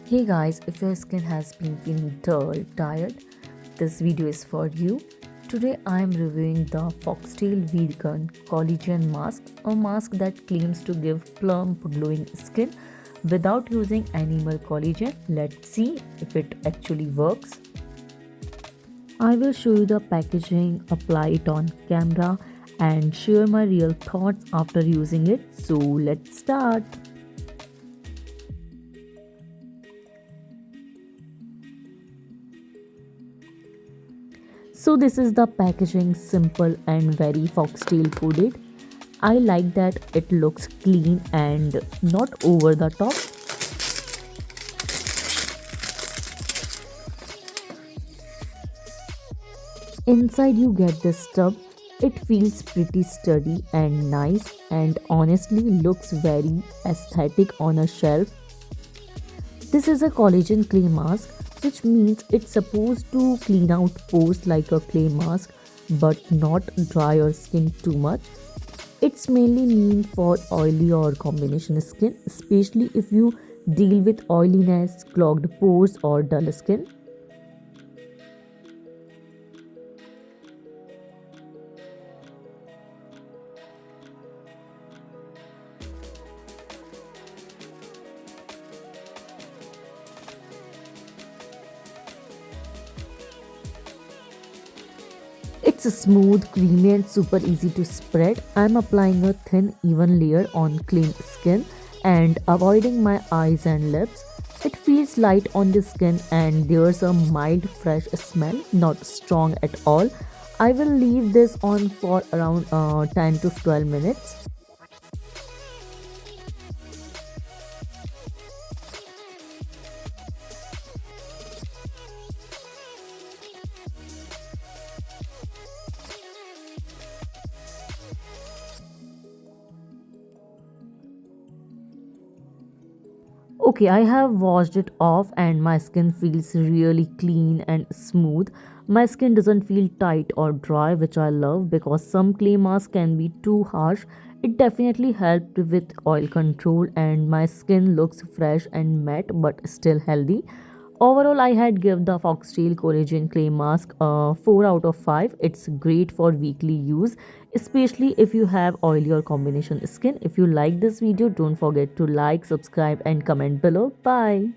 Hey guys, if your skin has been feeling dull, tired, this video is for you. Today I am reviewing the Foxtail Vegan Collagen Mask, a mask that claims to give plump glowing skin without using animal collagen. Let's see if it actually works. I will show you the packaging, apply it on camera and share my real thoughts after using it. So let's start. So this is the packaging, simple and very foxtail coded. I like that it looks clean and not over the top. Inside you get this tub. It feels pretty sturdy and nice and honestly looks very aesthetic on a shelf. This is a collagen clay mask, which means it's supposed to clean out pores like a clay mask but not dry your skin too much. It's mainly meant for oily or combination skin, especially if you deal with oiliness, clogged pores, or dull skin. It's smooth, creamy, and super easy to spread. I'm applying a thin, even layer on clean skin and avoiding my eyes and lips. It feels light on the skin and there's a mild, fresh smell, not strong at all. I will leave this on for around 10 to 12 minutes. Okay, I have washed it off and my skin feels really clean and smooth. My skin doesn't feel tight or dry, which I love because some clay masks can be too harsh. It definitely helped with oil control and my skin looks fresh and matte but still healthy. Overall, I had give the Foxtail Collagen Clay Mask a 4 out of 5. It's great for weekly use, especially if you have oily or combination skin. If you like this video, don't forget to like, subscribe and comment below. Bye.